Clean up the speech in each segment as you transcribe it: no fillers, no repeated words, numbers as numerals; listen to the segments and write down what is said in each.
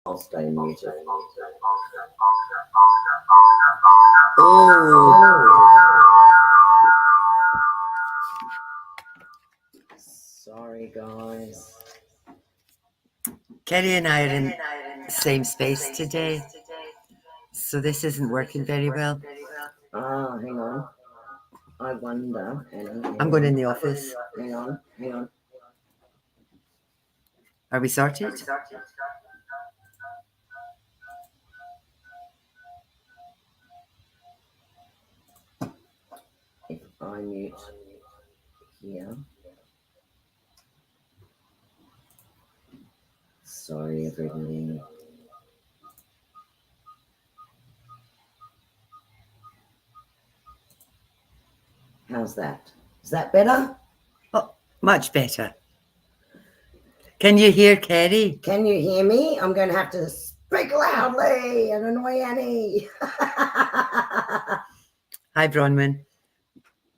I'll stay muted. Oh. Sorry, guys. Kerrie and I are in the same space today, so this isn't working very well. Hang on. I wonder. I'm going in the office. Hang on. Are we sorted? If I mute here. Sorry, everybody. How's that? Is that better? Oh, much better. Can you hear Kerrie? Can you hear me? I'm going to have to speak loudly and annoy Annie. Hi, Bronwyn.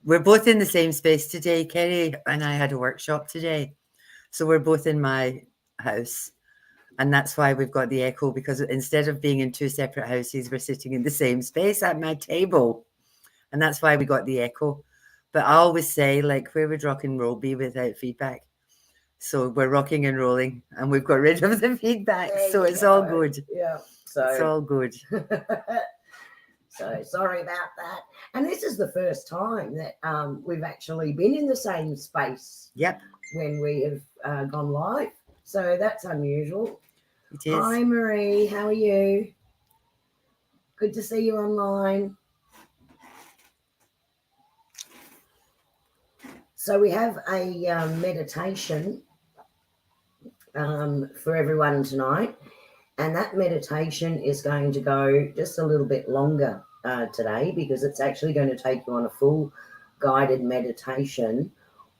We're both in the same space today. Kerrie and I had a workshop today, so we're both in my house. And that's why we've got the echo, because instead of being in two separate houses, we're sitting in the same space at my table. And that's why we got the echo. But I always say, like, where would rock and roll be without feedback? So we're rocking and rolling, and we've got rid of the feedback. So it's all good. Yeah. It's all good. So sorry about that. And this is the first time that we've actually been in the same space. Yep. When we have gone live. So that's unusual. It is. Hi, Marie. How are you? Good to see you online. So we have a meditation for everyone tonight. And that meditation is going to go just a little bit longer today, because it's actually going to take you on a full guided meditation,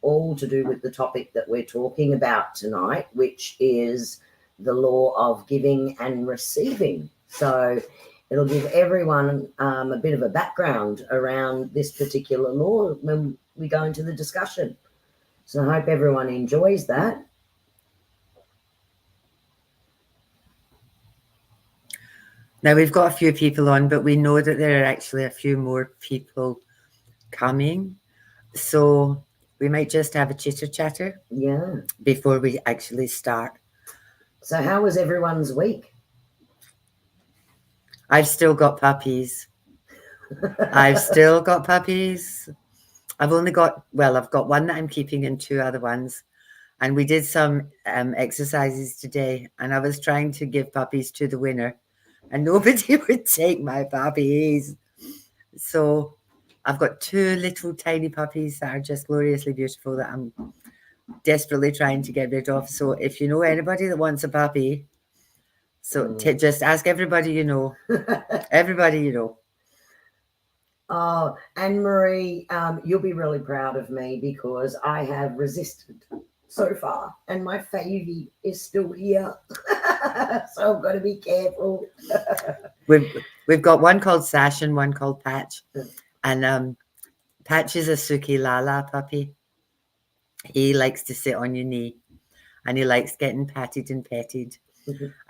all to do with the topic that we're talking about tonight, which is the law of giving and receiving. So it'll give everyone a bit of a background around this particular law when we go into the discussion. So I hope everyone enjoys that. Now, we've got a few people on, but we know that there are actually a few more people coming. So we might just have a chitter-chatter before we actually start. So how was everyone's week? I've still got puppies. I've still got puppies. I've got one that I'm keeping and two other ones. And we did some exercises today, and I was trying to give puppies to the winner, and nobody would take my puppies. So I've got two little tiny puppies that are just gloriously beautiful that I'm desperately trying to get rid of. So if you know anybody that wants a puppy, just ask everybody you know. Everybody you know. Oh, Anne-Marie, you'll be really proud of me, because I have resisted so far, and my favy is still here. So I've got to be careful. We've got one called Sash and one called Patch. And Patch is a Suki Lala puppy. He likes to sit on your knee, and he likes getting patted and petted.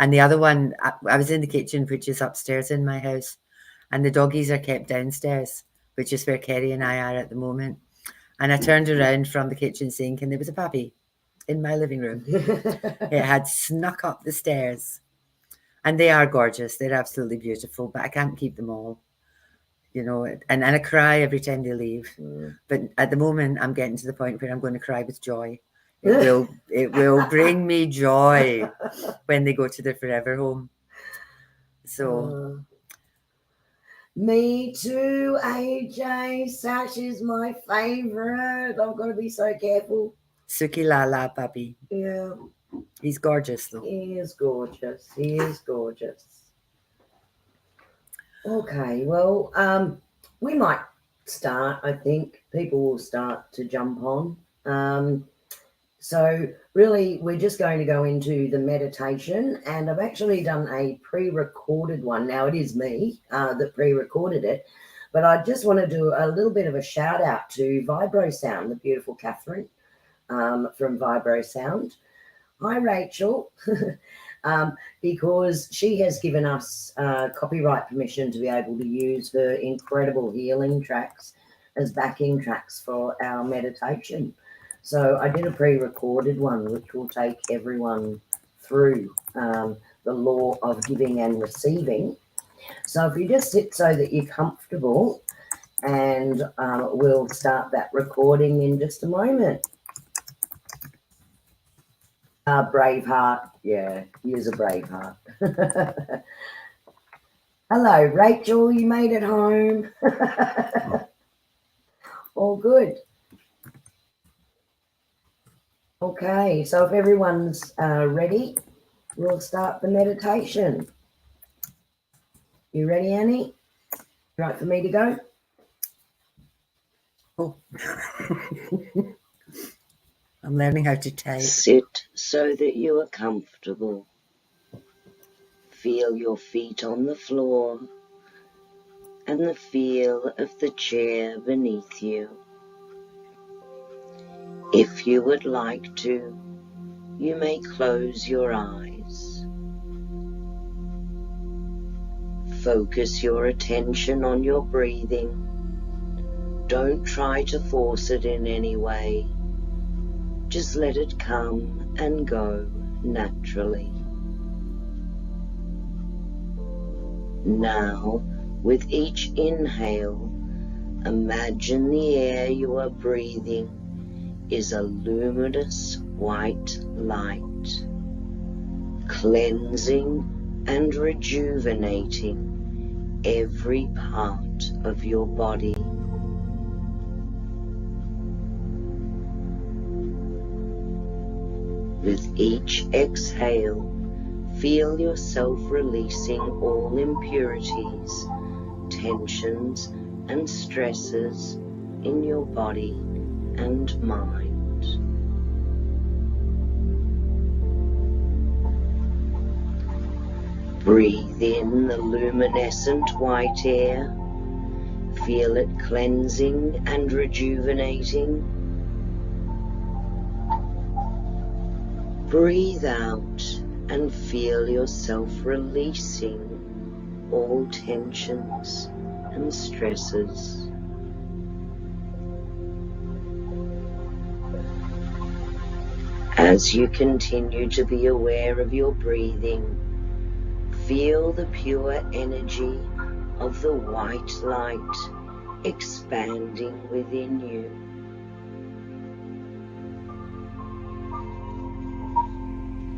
And the other one, I was in the kitchen, which is upstairs in my house, and the doggies are kept downstairs, which is where Kerrie and I are at the moment. And I turned around from the kitchen sink, and there was a puppy in my living room. It had snuck up the stairs, and they are gorgeous. They're absolutely beautiful, but I can't keep them all, you know, and I cry every time they leave. But at the moment, I'm getting to the point where I'm going to cry with joy. It will bring me joy when they go to their forever home. So me too, AJ. Sash is my favorite. I've got to be so careful. Suki Lala puppy. Yeah. He's gorgeous, though. He is gorgeous. He is gorgeous. Okay, well, we might start. I think people will start to jump on. So really, we're just going to go into the meditation, and I've actually done a pre-recorded one. Now, it is me that pre-recorded it, but I just want to do a little bit of a shout out to Vibro Sound, the beautiful Catherine from Vibro Sound. Hi, Rachel. because she has given us copyright permission to be able to use her incredible healing tracks as backing tracks for our meditation. So I did a pre-recorded one, which will take everyone through the law of giving and receiving. So if you just sit so that you're comfortable, and we'll start that recording in just a moment. Braveheart, yeah, use a Braveheart. Hello, Rachel, you made it home. All good. Okay, so if everyone's ready, we'll start the meditation. You ready, Annie? Right for me to go? Oh. I'm learning how to type. Sit so that you are comfortable. Feel your feet on the floor and the feel of the chair beneath you. If you would like to, you may close your eyes. Focus your attention on your breathing. Don't try to force it in any way. Just let it come and go naturally. Now, with each inhale, imagine the air you are breathing is a luminous white light, cleansing and rejuvenating every part of your body. With each exhale, feel yourself releasing all impurities, tensions, and stresses in your body and mind. Breathe in the luminescent white air. Feel it cleansing and rejuvenating. Breathe out and feel yourself releasing all tensions and stresses. As you continue to be aware of your breathing, feel the pure energy of the white light expanding within you.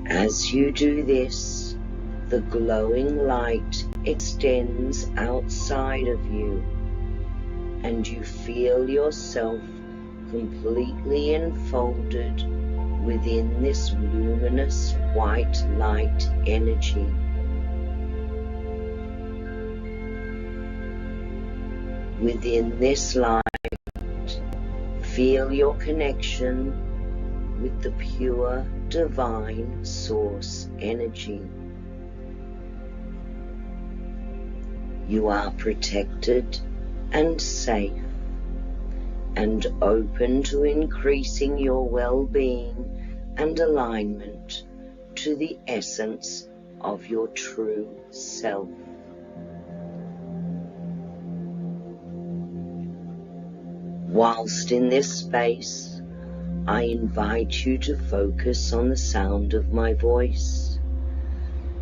As you do this, the glowing light extends outside of you, and you feel yourself completely enfolded within this luminous white light energy. Within this light, feel your connection with the pure divine source energy. You are protected and safe and open to increasing your well-being and alignment to the essence of your true self. Whilst in this space, I invite you to focus on the sound of my voice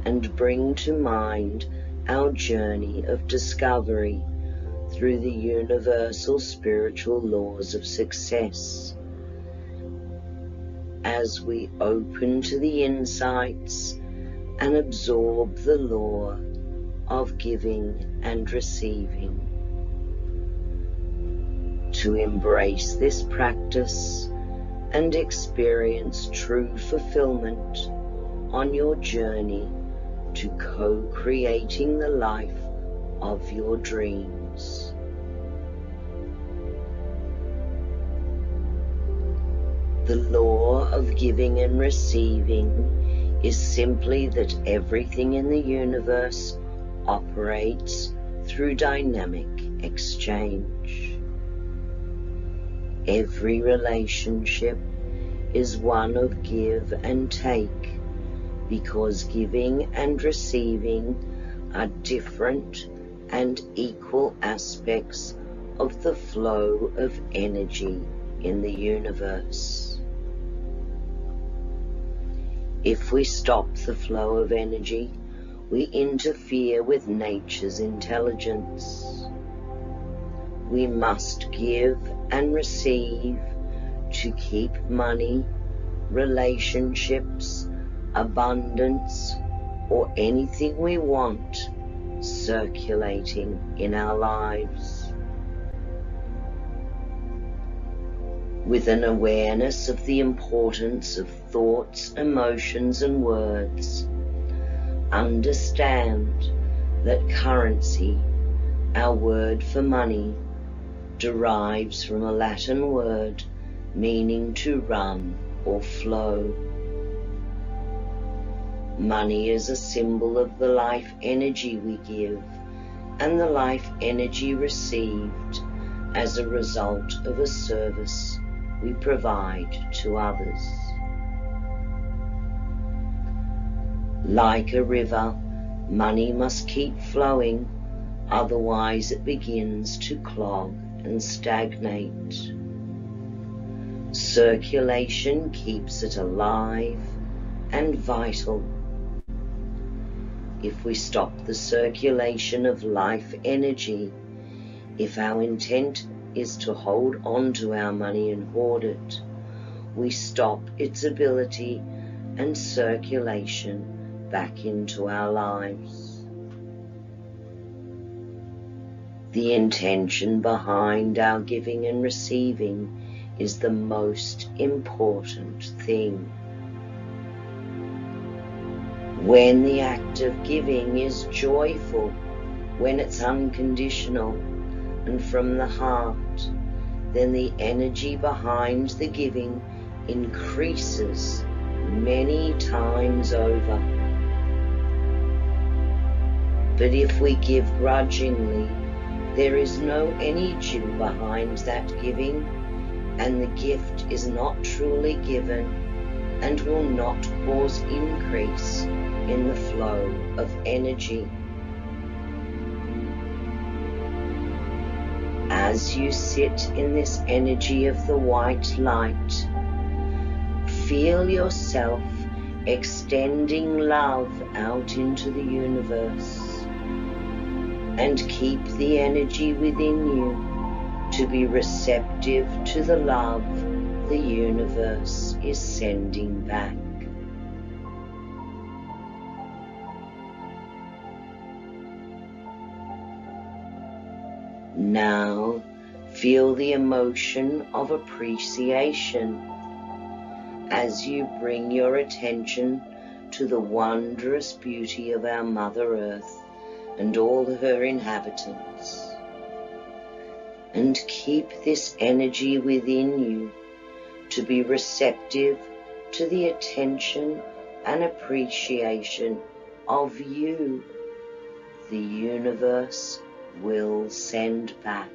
and bring to mind our journey of discovery through the universal spiritual laws of success. As we open to the insights and absorb the law of giving and receiving. To embrace this practice and experience true fulfillment on your journey to co-creating the life of your dreams. The law of giving and receiving is simply that everything in the universe operates through dynamic exchange. Every relationship is one of give and take because giving and receiving are different and equal aspects of the flow of energy in the universe. If we stop the flow of energy, we interfere with nature's intelligence. We must give and receive to keep money, relationships, abundance, or anything we want circulating in our lives. With an awareness of the importance of thoughts, emotions, and words, understand that currency, our word for money, derives from a Latin word meaning to run or flow. Money is a symbol of the life energy we give and the life energy received as a result of a service we provide to others. Like a river, money must keep flowing, otherwise it begins to clog and stagnate. Circulation keeps it alive and vital. If we stop the circulation of life energy, if our intent is to hold on to our money and hoard it, we stop its ability and circulation back into our lives. The intention behind our giving and receiving is the most important thing. When the act of giving is joyful, when it's unconditional and from the heart, then the energy behind the giving increases many times over. But if we give grudgingly, there is no energy behind that giving, and the gift is not truly given and will not cause increase in the flow of energy. As you sit in this energy of the white light, feel yourself extending love out into the universe, and keep the energy within you to be receptive to the love the universe is sending back. Now feel the emotion of appreciation as you bring your attention to the wondrous beauty of our Mother Earth and all her inhabitants. And keep this energy within you to be receptive to the attention and appreciation of you, the universe will send back.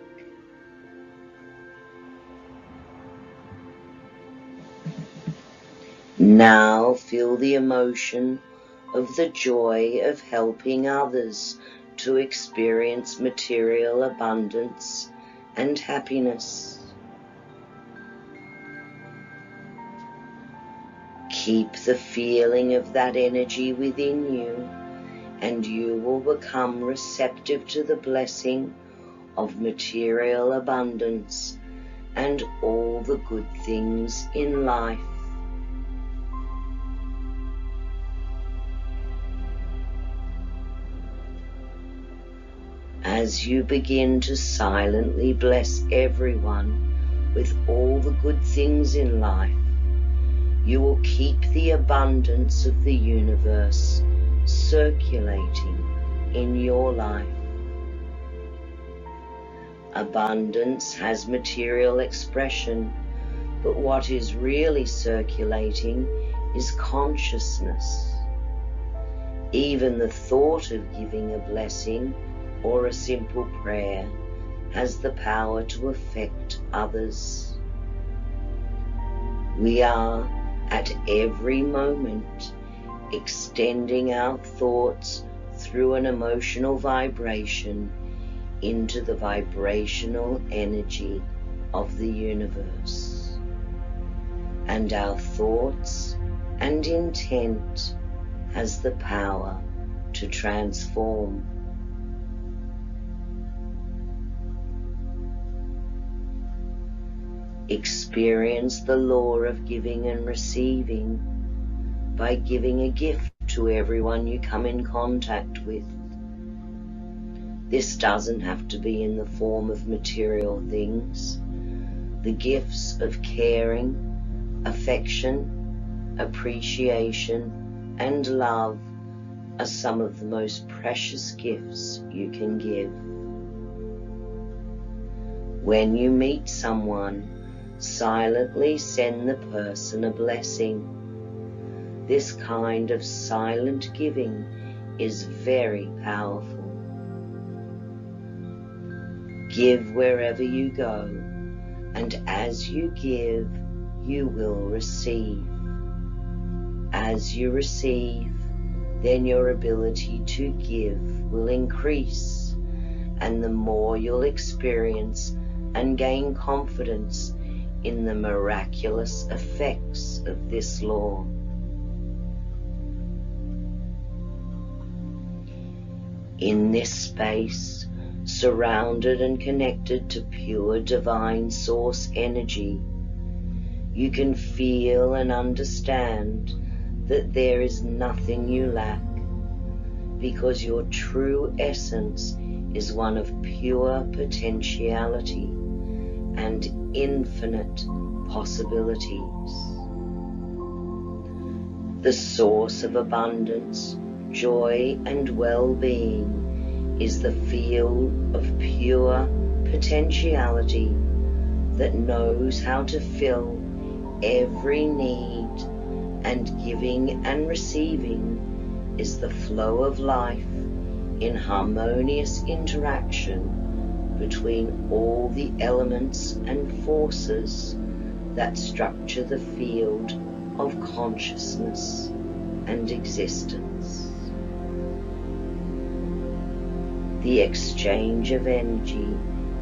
Now feel the emotion of the joy of helping others to experience material abundance and happiness. Keep the feeling of that energy within you, and you will become receptive to the blessing of material abundance and all the good things in life. As you begin to silently bless everyone with all the good things in life, you will keep the abundance of the universe circulating in your life. Abundance has material expression, but what is really circulating is consciousness. Even the thought of giving a blessing or a simple prayer has the power to affect others. We are, at every moment, extending our thoughts through an emotional vibration into the vibrational energy of the universe. And our thoughts and intent has the power to transform. Experience the law of giving and receiving by giving a gift to everyone you come in contact with. This doesn't have to be in the form of material things. The gifts of caring, affection, appreciation, and love are some of the most precious gifts you can give. When you meet someone, silently send the person a blessing. This kind of silent giving is very powerful. Give wherever you go, and as you give, you will receive. As you receive, then your ability to give will increase, and the more you'll experience and gain confidence in the miraculous effects of this law. In this space, surrounded and connected to pure divine source energy, you can feel and understand that there is nothing you lack, because your true essence is one of pure potentiality and infinite possibilities. The source of abundance, joy, and well-being is the field of pure potentiality that knows how to fill every need, and giving and receiving is the flow of life in harmonious interaction between all the elements and forces that structure the field of consciousness and existence. The exchange of energy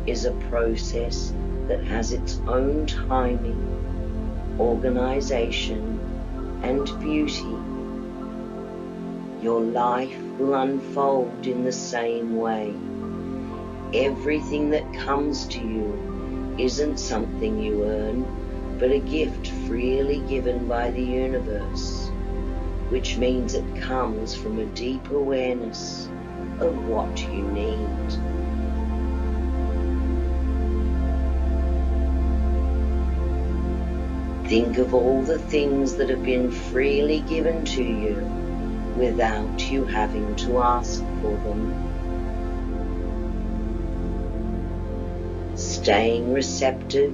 is a process that has its own timing, organization, and beauty. Your life will unfold in the same way. Everything that comes to you isn't something you earn, but a gift freely given by the universe, which means it comes from a deep awareness of what you need. Think of all the things that have been freely given to you without you having to ask for them. Staying receptive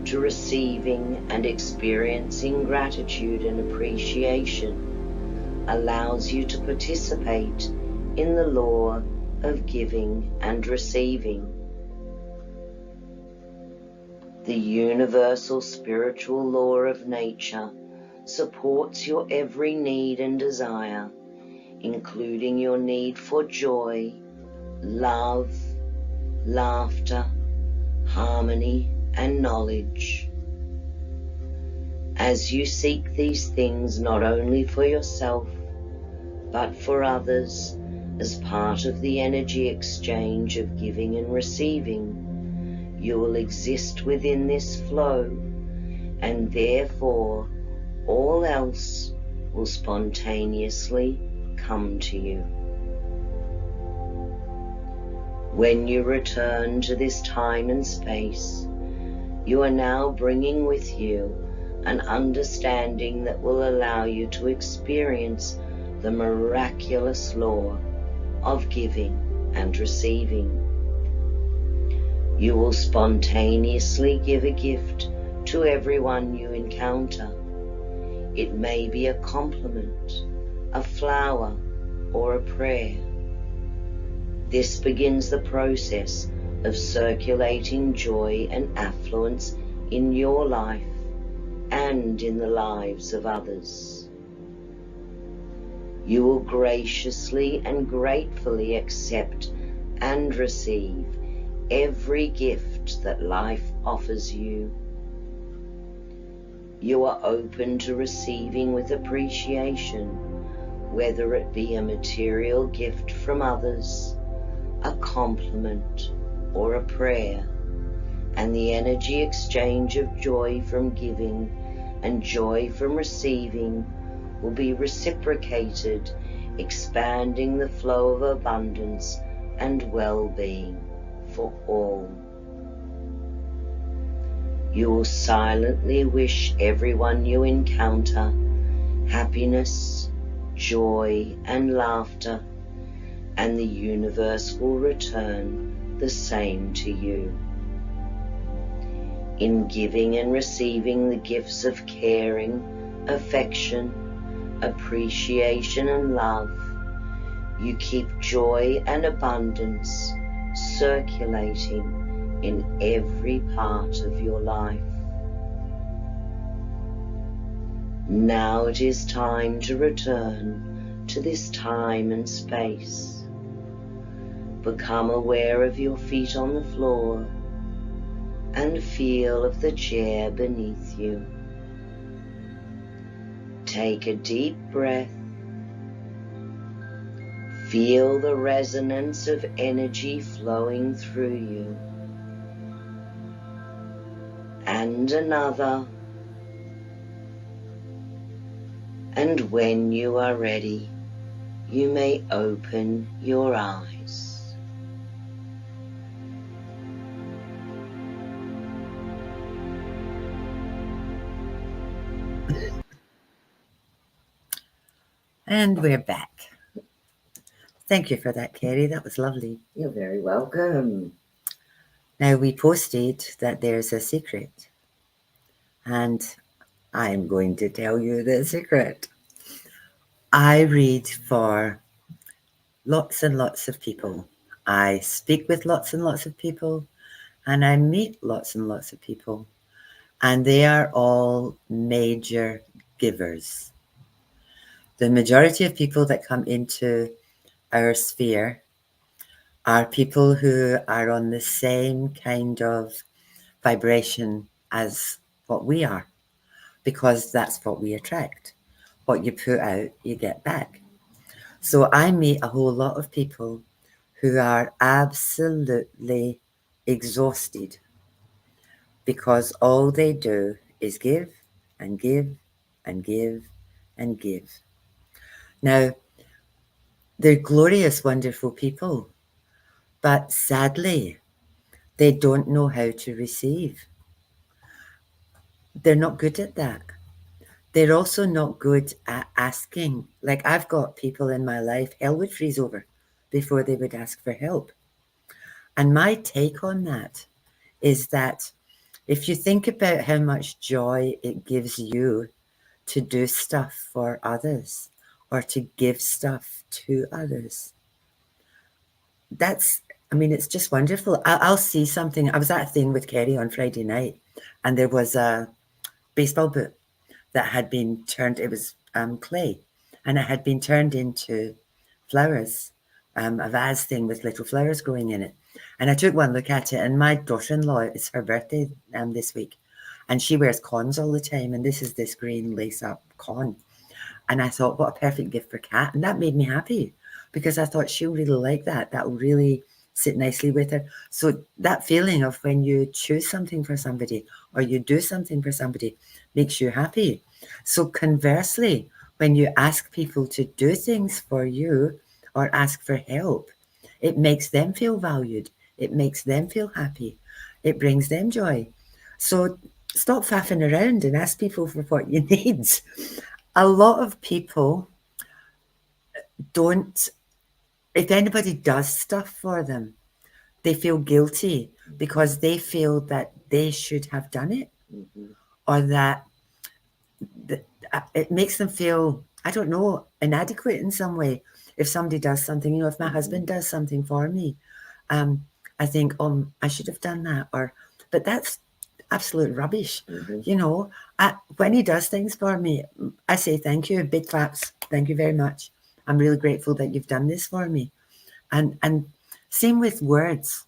to receiving and experiencing gratitude and appreciation allows you to participate in the law of giving and receiving. The universal spiritual law of nature supports your every need and desire, including your need for joy, love, laughter, harmony, and knowledge. As you seek these things not only for yourself, but for others, as part of the energy exchange of giving and receiving, you will exist within this flow, and therefore all else will spontaneously come to you. When you return to this time and space, you are now bringing with you an understanding that will allow you to experience the miraculous law of giving and receiving. You will spontaneously give a gift to everyone you encounter. It may be a compliment, a flower, or a prayer. This begins the process of circulating joy and affluence in your life and in the lives of others. You will graciously and gratefully accept and receive every gift that life offers you. You are open to receiving with appreciation, whether it be a material gift from others, a compliment, or a prayer, and the energy exchange of joy from giving and joy from receiving will be reciprocated, expanding the flow of abundance and well-being for all. You will silently wish everyone you encounter happiness, joy, and laughter, and the universe will return the same to you. In giving and receiving the gifts of caring, affection, appreciation, and love, you keep joy and abundance circulating in every part of your life. Now it is time to return to this time and space. Become aware of your feet on the floor and feel of the chair beneath you. Take a deep breath. Feel the resonance of energy flowing through you. And another. And when you are ready, you may open your eyes. And we're back. Thank you for that, Kerrie. That was lovely. You're very welcome. Now, we posted that there's a secret, and I'm going to tell you the secret. I read for lots and lots of people. I speak with lots and lots of people, and I meet lots and lots of people, and they are all major givers. The majority of people that come into our sphere are people who are on the same kind of vibration as what we are, because that's what we attract. What you put out, you get back. So I meet a whole lot of people who are absolutely exhausted because all they do is give and give and give and give. Now, they're glorious, wonderful people, but sadly, they don't know how to receive. They're not good at that. They're also not good at asking. Like, I've got people in my life, hell would freeze over before they would ask for help. And my take on that is that if you think about how much joy it gives you to do stuff for others or to give stuff to others, it's just wonderful. I'll see something. I was at a thing with Kerrie on Friday night, and there was a baseball boot that had been turned, it was clay, and it had been turned into flowers, a vase thing with little flowers growing in it. And I took one look at it, and my daughter-in-law, it's her birthday this week, and she wears cons all the time, and this is this green lace-up con. And I thought, what a perfect gift for Kat, and that made me happy because I thought she'll really like that. That will really sit nicely with her. So that feeling of when you choose something for somebody or you do something for somebody makes you happy. So conversely, when you ask people to do things for you or ask for help, it makes them feel valued. It makes them feel happy. It brings them joy. So stop faffing around and ask people for what you need. A lot of people don't, if anybody does stuff for them, they feel guilty because they feel that they should have done it, or that it makes them feel, I don't know, inadequate in some way. If somebody does something, if my husband does something for me, I think, I should have done that. But that's absolute rubbish. When he does things for me, I say thank you, big claps, thank you very much. I'm really grateful that you've done this for me. And same with words.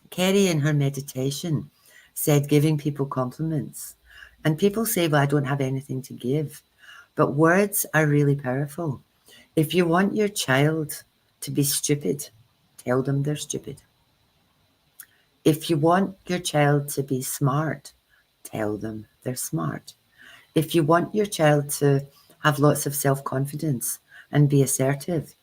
Kerrie in her meditation said giving people compliments. And people say, well, I don't have anything to give. But words are really powerful. If you want your child to be stupid, tell them they're stupid. If you want your child to be smart, tell them they're smart. If you want your child to have lots of self-confidence and be assertive,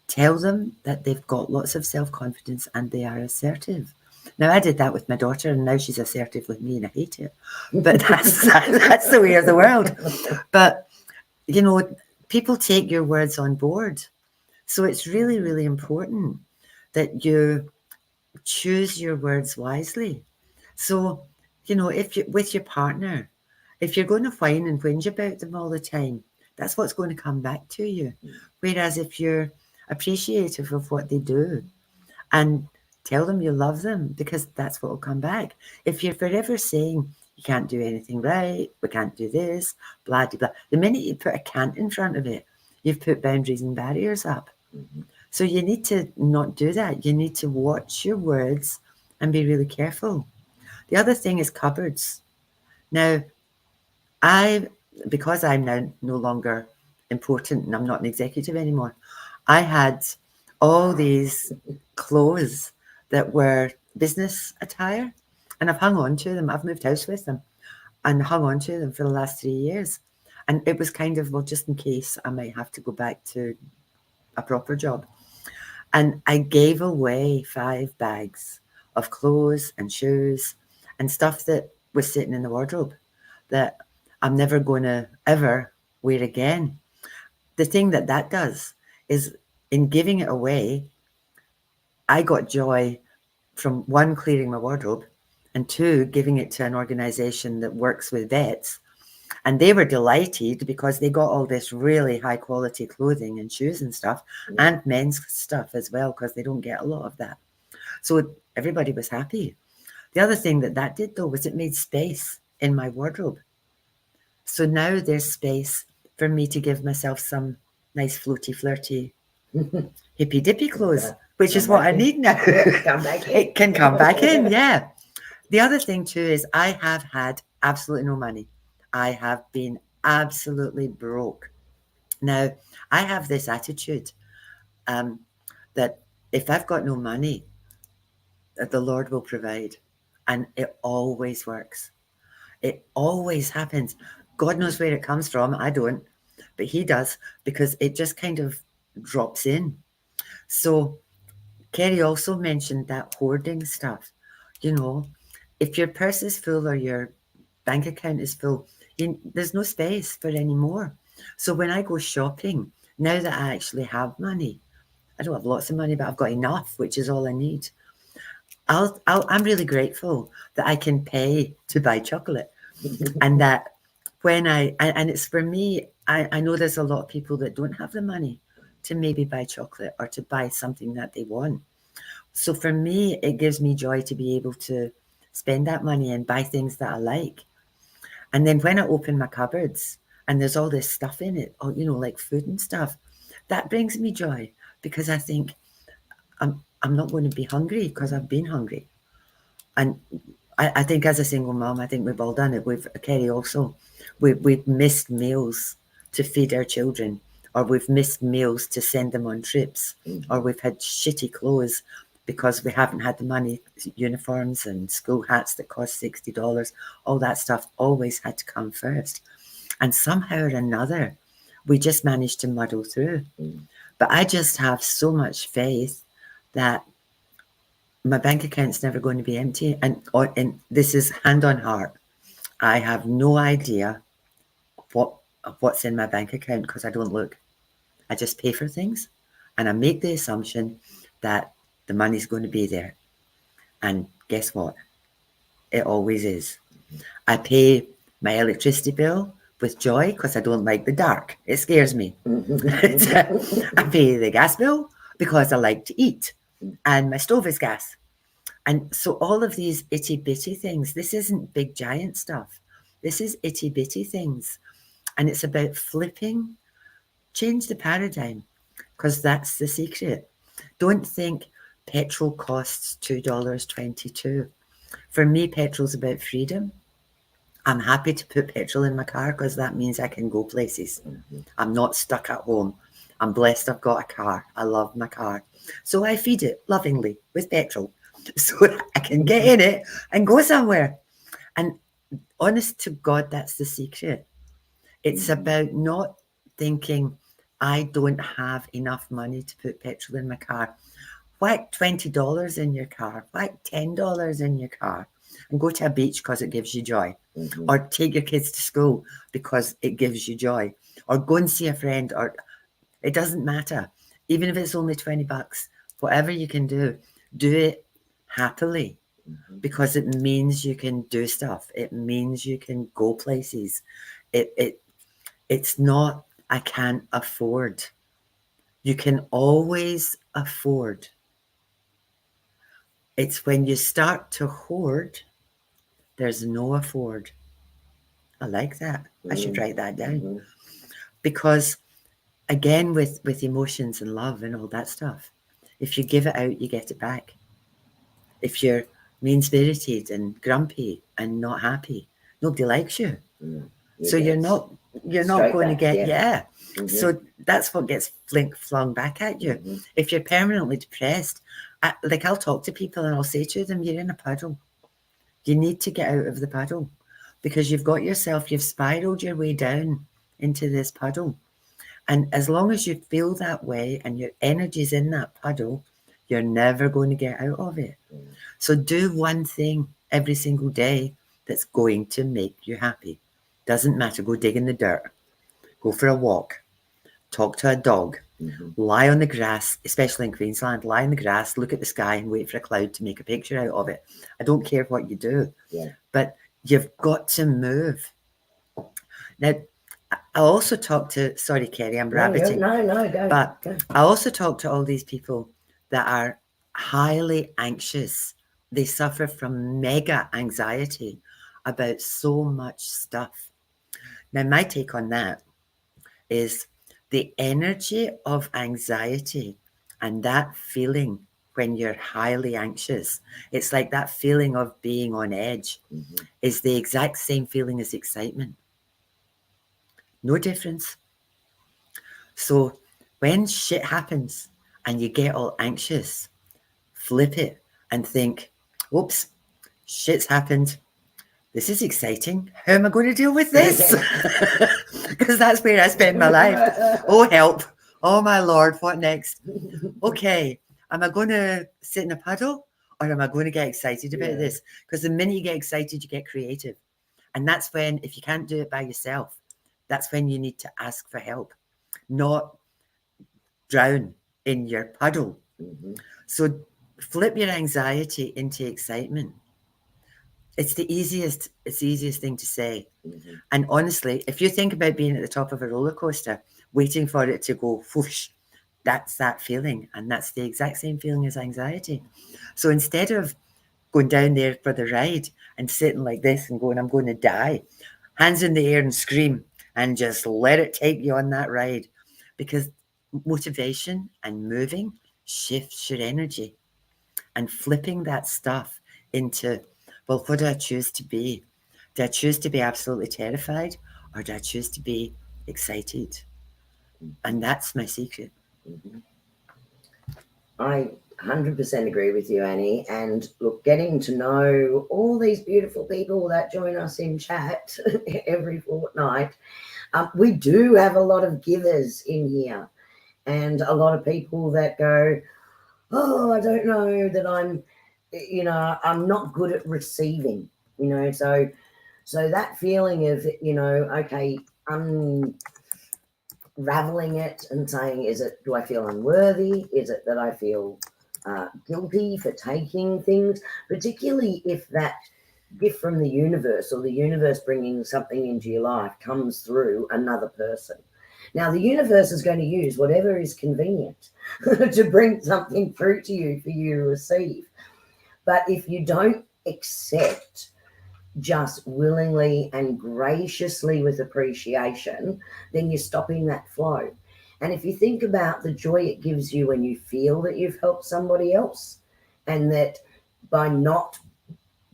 tell them that they've got lots of self-confidence and they are assertive. Now, I did that with my daughter, and now she's assertive with me, and I hate it. But that's the way of the world. But, you know, people take your words on board. So it's really, really important that you choose your words wisely. So, you know, if you with your partner, if you're going to whine and whinge about them all the time, that's what's going to come back to you. Whereas if you're appreciative of what they do and tell them you love them, because that's what will come back. If you're forever saying you can't do anything right, we can't do this, blah, blah, blah, the minute you put a can't in front of it, you've put boundaries and barriers up. So you need to not do that. You need to watch your words and be really careful. The other thing is cupboards. Now, because I'm now no longer important and I'm not an executive anymore, I had all these clothes that were business attire, and I've hung on to them. I've moved house with them and hung on to them for the last 3 years. And it was kind of, well, just in case I might have to go back to a proper job. And I gave away 5 bags of clothes and shoes and stuff that was sitting in the wardrobe that I'm never going to ever wear again. The thing that does is, in giving it away, I got joy from 1, clearing my wardrobe, and 2, giving it to an organization that works with vets. And they were delighted because they got all this really high quality clothing and shoes and stuff, and men's stuff as well, because they don't get a lot of that. So everybody was happy. The other thing that did, though, was it made space in my wardrobe. So now there's space for me to give myself some nice floaty, flirty, hippy dippy clothes, which is what I need now. It can come back in, yeah. The other thing too is I have had absolutely no money. I have been absolutely broke. Now, I have this attitude that if I've got no money, that the Lord will provide. And it always works. It always happens. God knows where it comes from. I don't, but he does, because it just kind of drops in. So Kerrie also mentioned that hoarding stuff. You know, if your purse is full or your bank account is full, there's no space for any more. So when I go shopping, now that I actually have money, I don't have lots of money, but I've got enough, which is all I need. I'm really grateful that I can pay to buy chocolate, and that when and it's for me, I know there's a lot of people that don't have the money to maybe buy chocolate or to buy something that they want. So for me, it gives me joy to be able to spend that money and buy things that I like. And then when I open my cupboards and there's all this stuff in it, or, you know, like food and stuff, that brings me joy, because I think I'm not going to be hungry because I've been hungry. And I think as a single mom, I think we've all done it. Kerrie also, we've missed meals to feed our children, or we've missed meals to send them on trips, or we've had shitty clothes because we haven't had the money, uniforms and school hats that cost $60, all that stuff always had to come first. And somehow or another, we just managed to muddle through. But I just have so much faith that my bank account's never going to be empty. And this is hand on heart. I have no idea what's in my bank account, because I don't look. I just pay for things, and I make the assumption that the money's going to be there. And guess what? It always is. I pay my electricity bill with joy because I don't like the dark. It scares me. I pay the gas bill because I like to eat, and my stove is gas. And so all of these itty bitty things, this isn't big giant stuff. This is itty bitty things. And it's about flipping, change the paradigm. because that's the secret. Don't think petrol costs $2.22. For me, petrol's about freedom. I'm happy to put petrol in my car because that means I can go places. I'm not stuck at home. I'm blessed I've got a car. I love my car. So I feed it lovingly with petrol so I can get in it and go somewhere. And honest to God, that's the secret. It's about not thinking, I don't have enough money to put petrol in my car. Whack $20 in your car, whack $10 in your car, and go to a beach because it gives you joy. Or take your kids to school because it gives you joy. Or go and see a friend, or it doesn't matter. Even if it's only $20, whatever you can do it happily. Because it means you can do stuff. It means you can go places. It's not, I can't afford. You can always afford. It's when you start to hoard, there's no afford. I like that. I should write that down. Because again, with emotions and love and all that stuff, if you give it out, you get it back. If you're mean-spirited and grumpy and not happy, nobody likes you. So you're not going to get, So that's what gets flung back at you. If you're permanently depressed, I'll talk to people and I'll say to them, you're in a puddle. You need to get out of the puddle because you've spiraled your way down into this puddle. And as long as you feel that way and your energy's in that puddle, you're never going to get out of it. So do one thing every single day that's going to make you happy. Doesn't matter. Go dig in the dirt. Go for a walk. Talk to a dog. Lie on the grass, especially in Queensland. Lie on the grass, look at the sky and wait for a cloud to make a picture out of it. I don't care what you do. But you've got to move. Now, I also talk to, sorry, Kerrie, I'm rabbiting. No, go. But go. I also talk to all these people that are highly anxious. They suffer from mega anxiety about so much stuff. Now, my take on that is the energy of anxiety and that feeling when you're highly anxious. It's like that feeling of being on edge is the exact same feeling as excitement. No difference. So when shit happens and you get all anxious, flip it and think, whoops, shit's happened. This is exciting. How am I going to deal with this? Because that's where I spend my life. Oh, help. Oh, my Lord, what next? Okay, am I going to sit in a puddle or am I going to get excited about this? Because the minute you get excited, you get creative. And that's when, if you can't do it by yourself, that's when you need to ask for help, not drown in your puddle. So flip your anxiety into excitement. It's the easiest thing to say. And honestly, if you think about being at the top of a roller coaster, waiting for it to go whoosh, that's that feeling. And that's the exact same feeling as anxiety. So instead of going down there for the ride and sitting like this and going, I'm going to die, hands in the air and scream and just let it take you on that ride. Because motivation and moving shifts your energy. And flipping that stuff into, well, what do I choose to be? Do I choose to be absolutely terrified or do I choose to be excited? And that's my secret. I 100% agree with you, Annie. And look, getting to know all these beautiful people that join us in chat every fortnight, we do have a lot of givers in here and a lot of people that go, oh, I don't know that I'm not good at receiving, so that feeling of, okay, unraveling it and saying, do I feel unworthy? Is it that I feel guilty for taking things, particularly if that gift from the universe or the universe bringing something into your life comes through another person? Now, the universe is going to use whatever is convenient to bring something through to you for you to receive. But if you don't accept just willingly and graciously with appreciation, then you're stopping that flow. And if you think about the joy it gives you when you feel that you've helped somebody else, and that by not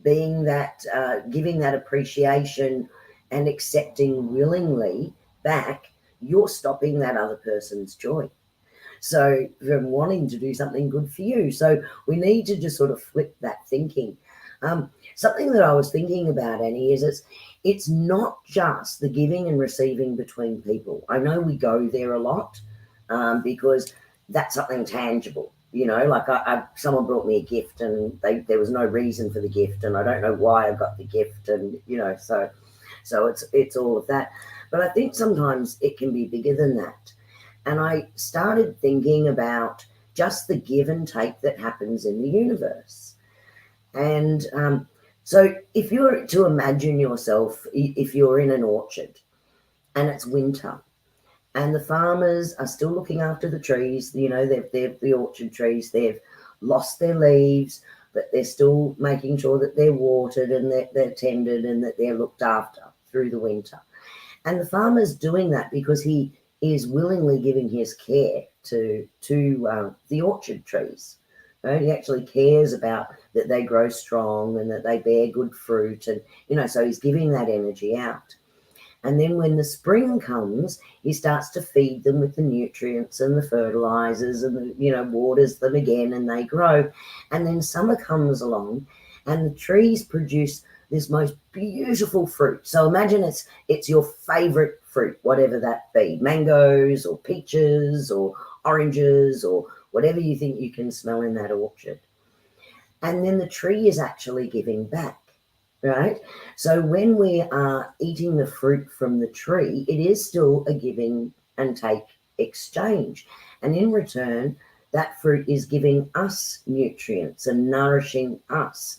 being that, giving that appreciation and accepting willingly back, you're stopping that other person's joy. So from wanting to do something good for you. So we need to just sort of flip that thinking. Something that I was thinking about, Annie, is it's not just the giving and receiving between people. I know we go there a lot because that's something tangible. You know, like someone brought me a gift and there was no reason for the gift, and I don't know why I got the gift, and you know, so it's all of that. But I think sometimes it can be bigger than that. And I started thinking about just the give and take that happens in the universe. And so if you're to imagine yourself, if you're in an orchard and it's winter and the farmers are still looking after the trees, you know, they've the orchard trees, they've lost their leaves, but they're still making sure that they're watered and that they're tended and that they're looked after through the winter. And the farmer's doing that because he is willingly giving his care to the orchard trees. Right? He actually cares about that they grow strong and that they bear good fruit, and you know, so he's giving that energy out. And then when the spring comes, he starts to feed them with the nutrients and the fertilizers and you know, waters them again, and they grow. And then summer comes along and the trees produce this most beautiful fruit. So imagine it's your favorite fruit, whatever that be, mangoes or peaches or oranges or whatever you think you can smell in that orchard. And then the tree is actually giving back, right? So when we are eating the fruit from the tree, it is still a giving and take exchange. And in return, that fruit is giving us nutrients and nourishing us.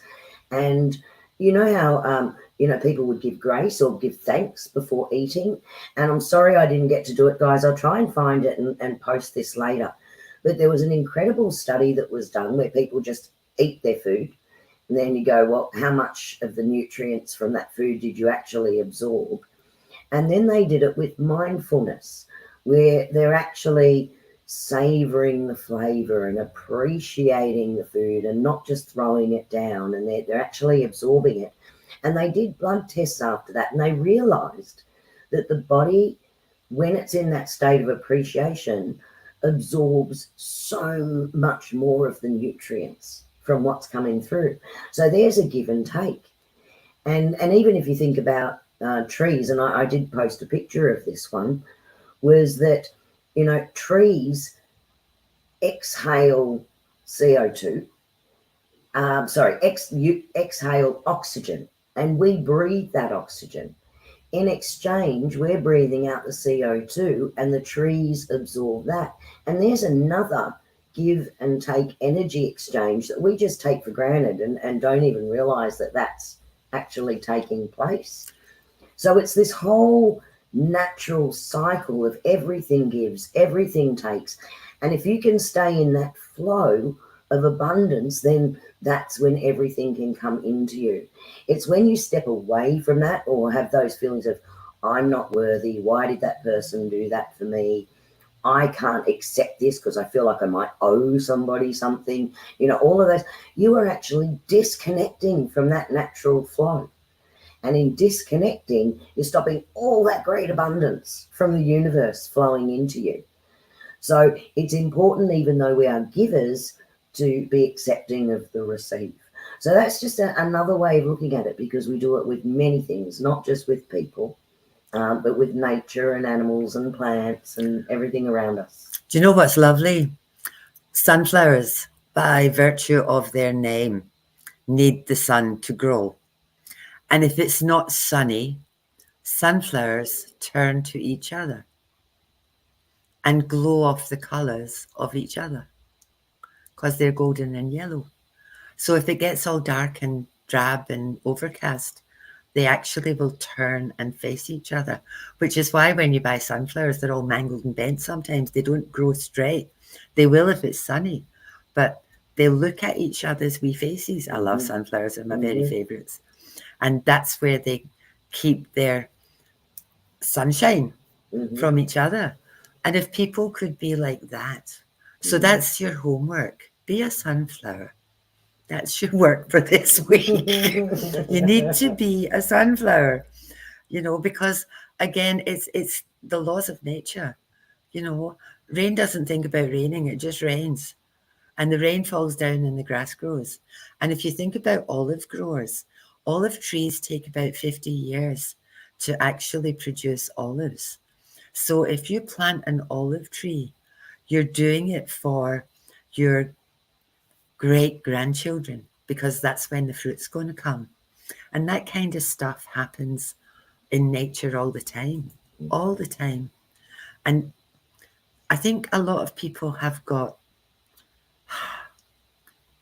And you know how, you know, people would give grace or give thanks before eating. And I'm sorry I didn't get to do it, guys. I'll try and find it and post this later. But there was an incredible study that was done where people just eat their food. And then you go, well, how much of the nutrients from that food did you actually absorb? And then they did it with mindfulness, where they're actually savoring the flavor and appreciating the food and not just throwing it down, and they're actually absorbing it. And they did blood tests after that, and they realized that the body, when it's in that state of appreciation, absorbs so much more of the nutrients from what's coming through. So there's a give and take. And even if you think about trees, and I did post a picture of this one, was that, you know, trees exhale CO2, exhale oxygen, and we breathe that oxygen. In exchange, we're breathing out the CO2 and the trees absorb that. And there's another give and take energy exchange that we just take for granted and don't even realize that that's actually taking place. So it's this whole natural cycle of everything gives, everything takes. And if you can stay in that flow of abundance, then that's when everything can come into you. It's when you step away from that or have those feelings of, I'm not worthy, why did that person do that for me? I can't accept this because I feel like I might owe somebody something. You know, all of those, you are actually disconnecting from that natural flow. And in disconnecting, you're stopping all that great abundance from the universe flowing into you. So it's important, even though we are givers, to be accepting of the receive. So that's just another way of looking at it, because we do it with many things, not just with people, but with nature and animals and plants and everything around us. Do you know what's lovely? Sunflowers, by virtue of their name, need the sun to grow. And if it's not sunny, sunflowers turn to each other and glow off the colours of each other because they're golden and yellow. So if it gets all dark and drab and overcast, they actually will turn and face each other, which is why when you buy sunflowers, they're all mangled and bent sometimes. They don't grow straight. They will if it's sunny, but they'll look at each other's wee faces. I love sunflowers. They're my very favourites. And that's where they keep their sunshine from each other. And if people could be like that, so that's your homework. Be a sunflower. That's your work for this week. You need to be a sunflower, because again, it's the laws of nature. Rain doesn't think about raining, it just rains. And the rain falls down and the grass grows. And if you think about olive growers, olive trees take about 50 years to actually produce olives. So if you plant an olive tree, you're doing it for your great grandchildren, because that's when the fruit's going to come. And that kind of stuff happens in nature all the time, all the time. And I think a lot of people have got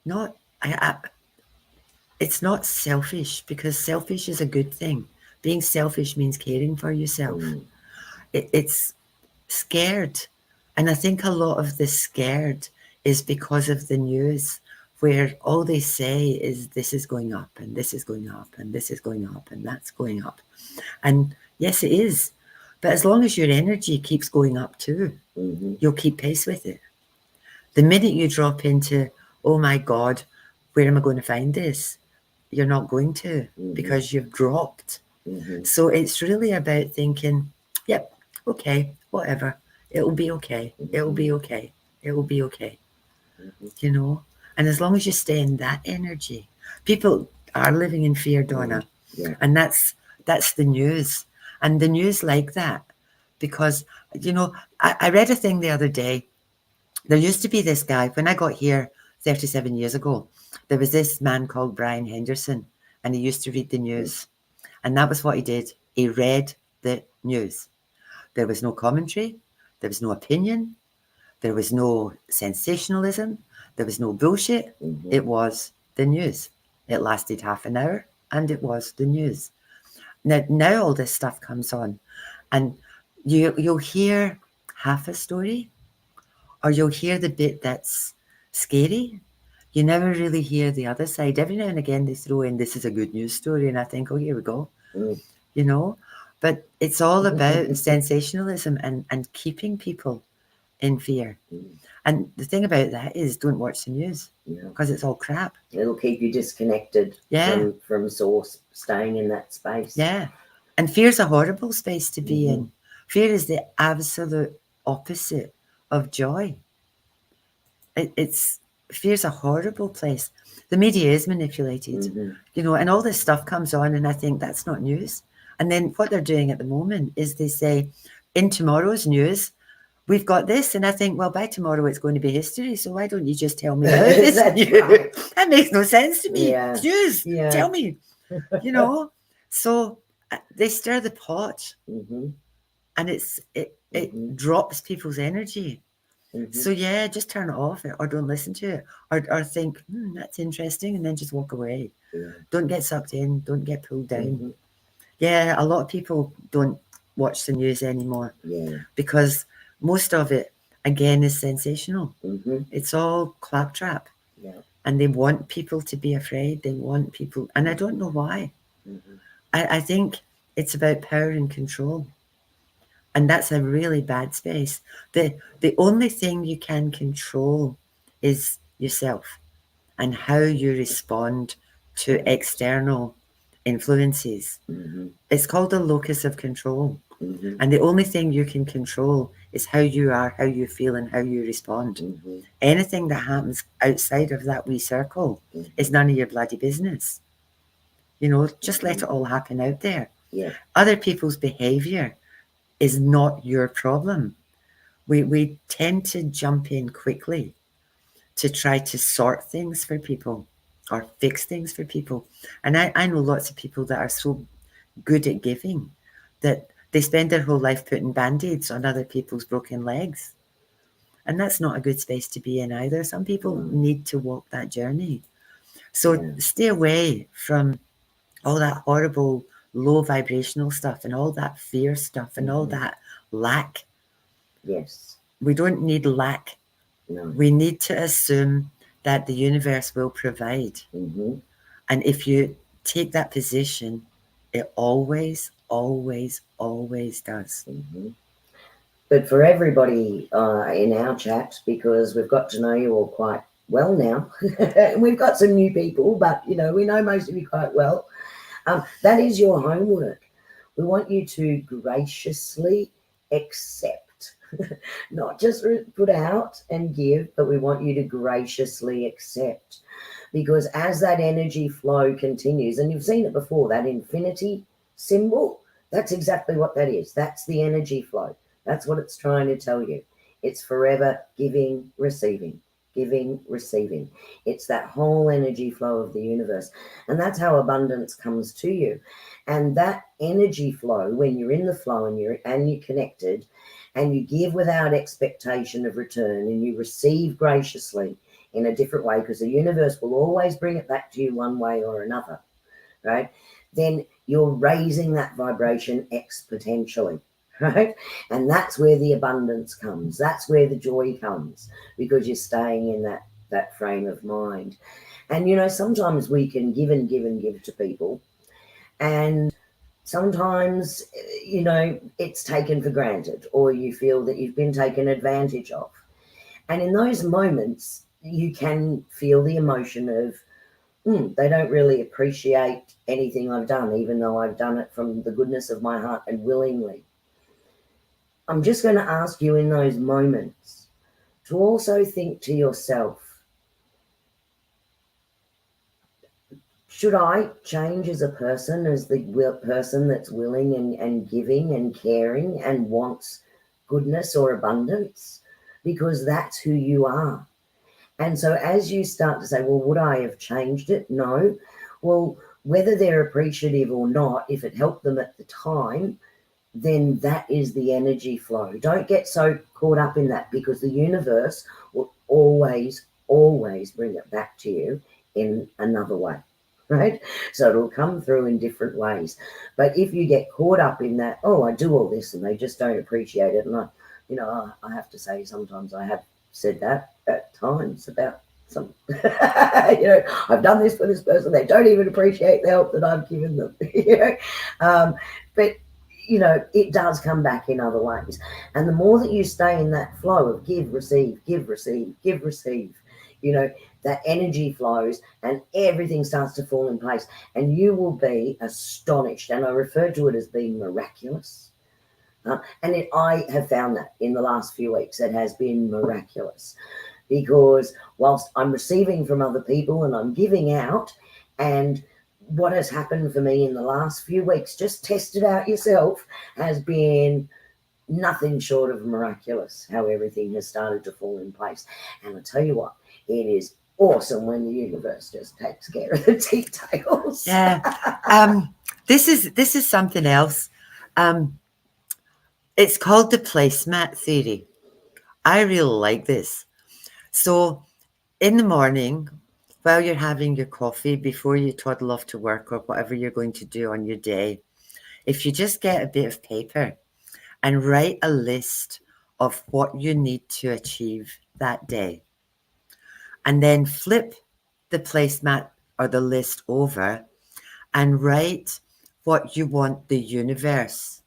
not, it's not selfish, because selfish is a good thing. Being selfish means caring for yourself. It's scared. And I think a lot of the scared is because of the news, where all they say is this is going up and this is going up and this is going up and that's going up. And yes, it is. But as long as your energy keeps going up too, you'll keep pace with it. The minute you drop into, oh my God, where am I going to find this? You're not going to, because you've dropped. So it's really about thinking, yep, okay, whatever. It'll be okay. It'll be okay. It'll be okay. And as long as you stay in that energy, people are living in fear, Donna. And that's the news. And the news like that, because, I read a thing the other day. There used to be this guy, when I got here 37 years ago, there was this man called Brian Henderson, and he used to read the news. And that was what he did. He read the news. There was no commentary. There was no opinion. There was no sensationalism. There was no bullshit. It was the news. It lasted half an hour, and it was the news. Now all this stuff comes on, and you'll hear half a story, or you'll hear the bit that's scary. You never really hear the other side. Every now and again they throw in, this is a good news story, and I think, oh, here we go. But it's all about sensationalism and keeping people in fear. And the thing about that is, don't watch the news, because it's all crap. It'll keep you disconnected from source, staying in that space. Yeah. And fear's a horrible space to be in. Fear is the absolute opposite of joy. Fear's a horrible place. The media is manipulated, and all this stuff comes on, and I think that's not news. And then what they're doing at the moment is they say, in tomorrow's news, we've got this. And I think, well, by tomorrow it's going to be history. So why don't you just tell me about this news? Right. That makes no sense to me. Yeah. It's news. Yeah. Tell me. So they stir the pot, and it drops people's energy. So just turn it off, or don't listen to it, or think, that's interesting, and then just walk away. Don't get sucked in. Don't get pulled down. A lot of people don't watch the news anymore, because most of it, again, is sensational. It's all claptrap, and they want people to be afraid. They want people, and I don't know why. I think it's about power and control. And that's a really bad space. The only thing you can control is yourself and how you respond to external influences. It's called the locus of control. And the only thing you can control is how you are, how you feel, and how you respond. Anything that happens outside of that wee circle is none of your bloody business. Just let it all happen out there. Other people's behavior is not your problem. We tend to jump in quickly to try to sort things for people or fix things for people. And I know lots of people that are so good at giving that they spend their whole life putting band-aids on other people's broken legs. And that's not a good space to be in either. Some people need to walk that journey. So stay away from all that horrible low vibrational stuff and all that fear stuff and all that lack. Yes. We don't need lack. No. We need to assume that the universe will provide. And if you take that position, it always, always, always does. But for everybody in our chat, because we've got to know you all quite well now, and we've got some new people, but we know most of you quite well. That is your homework. We want you to graciously accept, not just put out and give, but we want you to graciously accept. Because as that energy flow continues, and you've seen it before, that infinity symbol, that's exactly what that is. That's the energy flow. That's what it's trying to tell you. It's forever giving, receiving, giving, receiving. It's that whole energy flow of the universe. And that's how abundance comes to you. And that energy flow, when you're in the flow and you're connected, and you give without expectation of return, and you receive graciously in a different way, because the universe will always bring it back to you one way or another, right? Then you're raising that vibration exponentially, right? And that's where the abundance comes. That's where the joy comes, because you're staying in that frame of mind. And sometimes we can give and give and give to people, and sometimes it's taken for granted, or you feel that you've been taken advantage of. And in those moments, you can feel the emotion of, they don't really appreciate anything I've done, even though I've done it from the goodness of my heart and willingly. I'm just going to ask you in those moments to also think to yourself, should I change as a person, as the person that's willing and giving and caring and wants goodness or abundance? Because that's who you are. And so as you start to say, well, would I have changed it? No. Well, whether they're appreciative or not, if it helped them at the time, then that is the energy flow. Don't get so caught up in that, because the universe will always, always bring it back to you in another way, right? So it'll come through in different ways. But if you get caught up in that, oh, I do all this and they just don't appreciate it. And I have to say, sometimes I have said that at times about some, I've done this for this person. They don't even appreciate the help that I've given them, but it does come back in other ways. And the more that you stay in that flow of give, receive, give, receive, give, receive, that energy flows and everything starts to fall in place, and you will be astonished. And I refer to it as being miraculous. I have found that in the last few weeks, it has been miraculous, because whilst I'm receiving from other people and I'm giving out, and what has happened for me in the last few weeks, just test it out yourself, has been nothing short of miraculous, how everything has started to fall in place. And I tell you what, it is awesome when the universe just takes care of the details. Yeah. This is something else. It's called the placemat theory. I really like this. So in the morning, while you're having your coffee, before you toddle off to work or whatever you're going to do on your day, if you just get a bit of paper and write a list of what you need to achieve that day, and then flip the placemat or the list over and write what you want the universe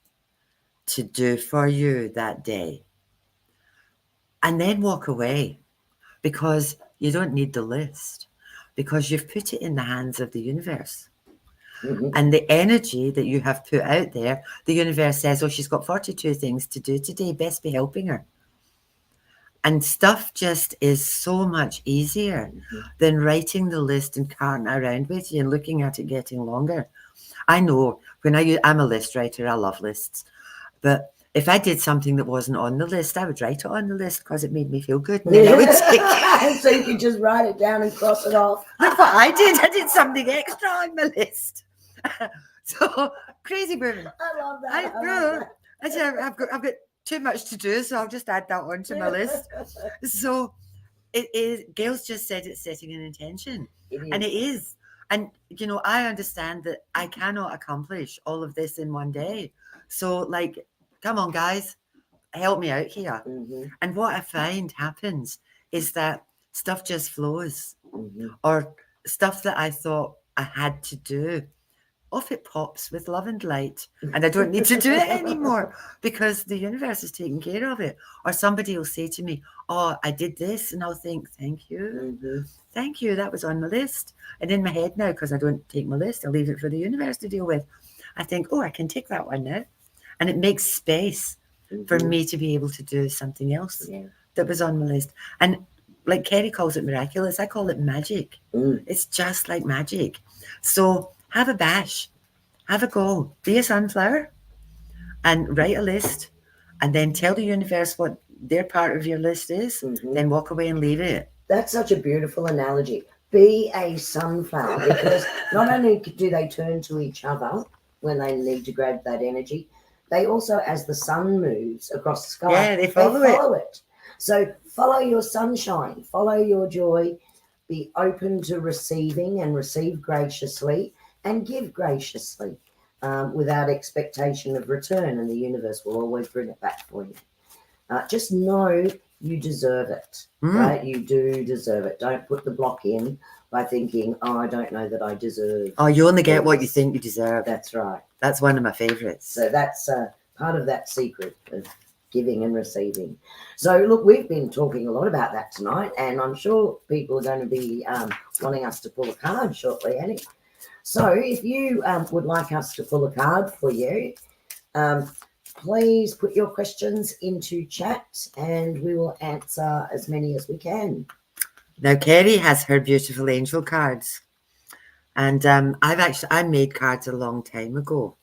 to do for you that day, and then walk away, because you don't need the list, because you've put it in the hands of the universe. Mm-hmm. And the energy that you have put out there, the universe says, oh, she's got 42 things to do today, best be helping her. And stuff just is so much easier than writing the list and carting around with you and looking at it getting longer. I know I'm a list writer, I love lists. But if I did something that wasn't on the list, I would write it on the list because it made me feel good. And then I would take so you could just write it down and cross it off. Look what I did. I did something extra on my list. So crazy woman. I love that. I said I've got too much to do, so I'll just add that onto my list. So it is. Gail's just said it's setting an intention, and it is. And I understand that I cannot accomplish all of this in one day. So, come on, guys, help me out here. Mm-hmm. And what I find happens is that stuff just flows, mm-hmm. or stuff that I thought I had to do off it pops with love and light, and I don't need to do it anymore because the universe is taking care of it. Or somebody will say to me, oh, I did this, and I'll think, thank you. Thank you, that was on my list. And in my head now, because I don't take my list, I leave it for the universe to deal with. I think, oh, I can take that one now. And it makes space for me to be able to do something else that was on my list. And like Kerrie calls it miraculous, I call it magic. It's just like magic. So have a bash, have a go, be a sunflower and write a list and then tell the universe what their part of your list is, then walk away and leave it. That's such a beautiful analogy. Be a sunflower, because not only do they turn to each other when they need to grab that energy, they also, as the sun moves across the sky, they follow it. So follow your sunshine, follow your joy, be open to receiving and receive graciously and give graciously without expectation of return, and the universe will always bring it back for you. Just know you deserve it, right? You do deserve it. Don't put the block in by thinking, oh, I don't know that I deserve. Oh, you only get what you think you deserve. That's right. That's one of my favourites. So that's part of that secret of giving and receiving. So, look, we've been talking a lot about that tonight, and I'm sure people are going to be wanting us to pull a card shortly, Annie. So if you would like us to pull a card for you, please put your questions into chat and we will answer as many as we can. Now, Kerrie has her beautiful angel cards. And I made cards a long time ago.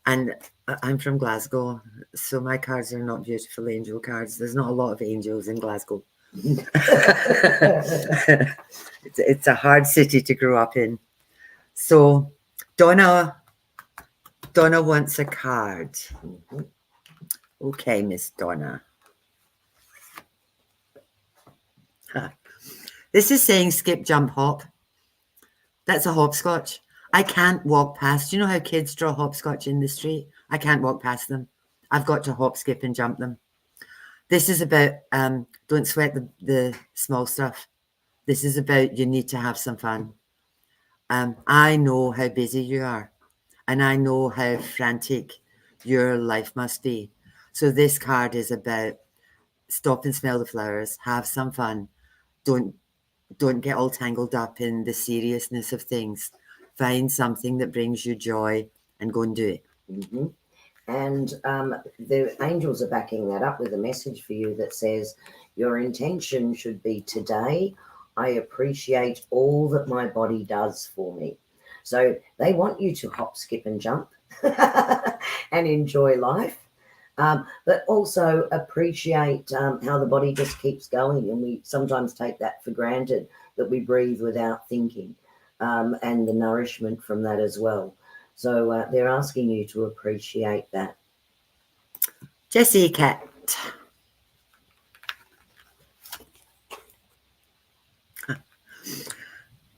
And I'm from Glasgow, so my cards are not beautiful angel cards. There's not a lot of angels in Glasgow. It's a hard city to grow up in. So Donna wants a card. Okay, Miss Donna. This is saying skip, jump, hop. That's a hopscotch. I can't walk past. You know how kids draw hopscotch in the street? I can't walk past them. I've got to hop, skip, and jump them. This is about don't sweat the small stuff. This is about you need to have some fun. I know how busy you are, and I know how frantic your life must be. So this card is about stop and smell the flowers, have some fun. Don't get all tangled up in the seriousness of things. Find something that brings you joy and go and do it. And the angels are backing that up with a message for you that says, your intention should be today, I appreciate all that my body does for me. So they want you to hop, skip and jump and enjoy life, but also appreciate how the body just keeps going. And we sometimes take that for granted, that we breathe without thinking, and the nourishment from that as well. So they're asking you to appreciate that. Jessie Cat.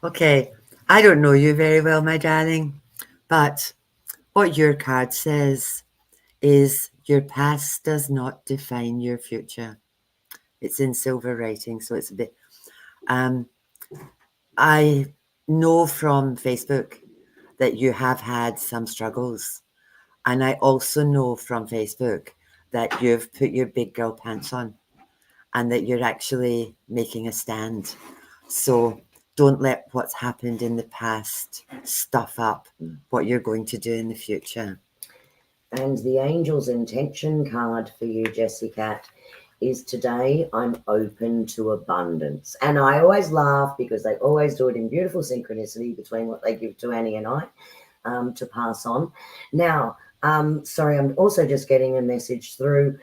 Okay, I don't know you very well, my darling, but what your card says is your past does not define your future. It's in silver writing, so it's a bit... I know from Facebook that you have had some struggles. And I also know from Facebook that you've put your big girl pants on and that you're actually making a stand. So don't let what's happened in the past stuff up what you're going to do in the future. And the angel's intention card for you, Jessie Cat, is today I'm open to abundance. And I always laugh because they always do it in beautiful synchronicity between what they give to Annie and I to pass on. Now, sorry, I'm also just getting a message through.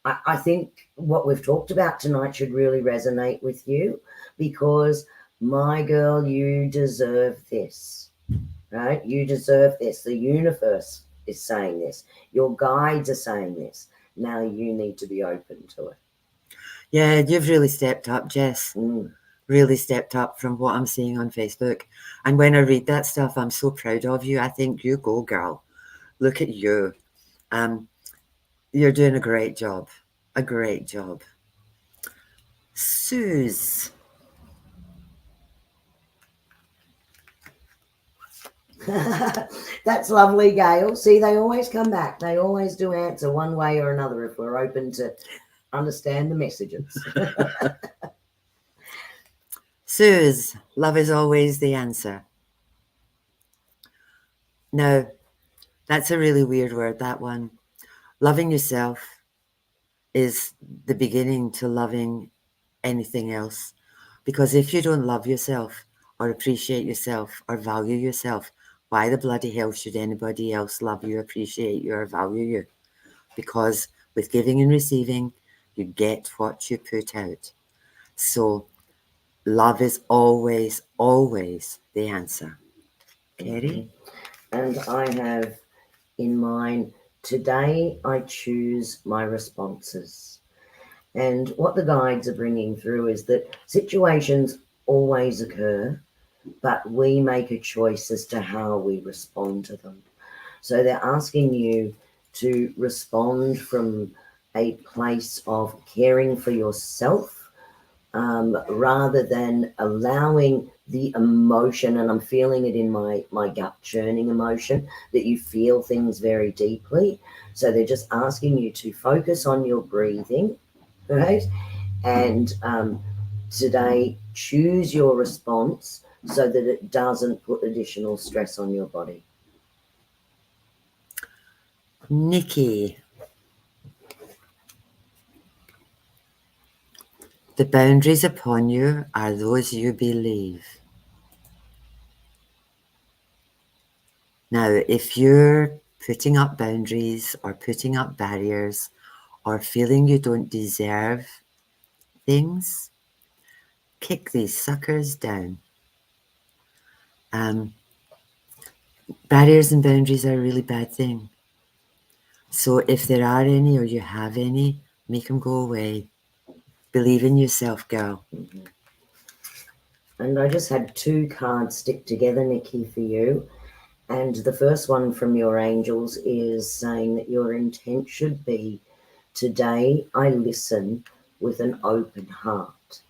I think what we've talked about tonight should really resonate with you because, my girl, you deserve this, right? You deserve this. The universe is saying this. Your guides are saying this. Now you need to be open to it. Yeah, you've really stepped up, Jess. Really stepped up from what I'm seeing on Facebook. And when I read that stuff, I'm so proud of you. I think you go, girl. Look at you. You're doing a great job. A great job. Suze. That's lovely, Gail. See, they always come back. They always do answer one way or another if we're open to understand the messages. Suze, love is always the answer. No, that's a really weird word, that one. Loving yourself is the beginning to loving anything else. Because if you don't love yourself or appreciate yourself or value yourself, why the bloody hell should anybody else love you, appreciate you, or value you? Because with giving and receiving, you get what you put out. So love is always, always the answer. Kerrie? And I have in mind, today I choose my responses. And what the guides are bringing through is that situations always occur, but we make a choice as to how we respond to them. So they're asking you to respond from a place of caring for yourself, rather than allowing the emotion, and I'm feeling it in my gut churning emotion, that you feel things very deeply. So they're just asking you to focus on your breathing, right? And today, choose your response so that it doesn't put additional stress on your body. Nikki. The boundaries upon you are those you believe. Now, if you're putting up boundaries or putting up barriers or feeling you don't deserve things, kick these suckers down. Barriers and boundaries are a really bad thing. So if there are any or you have any, make them go away. Believe in yourself, girl. Mm-hmm. And I just had 2 cards stick together, Nikki, for you. And the first one from your angels is saying that your intent should be, today I listen with an open heart.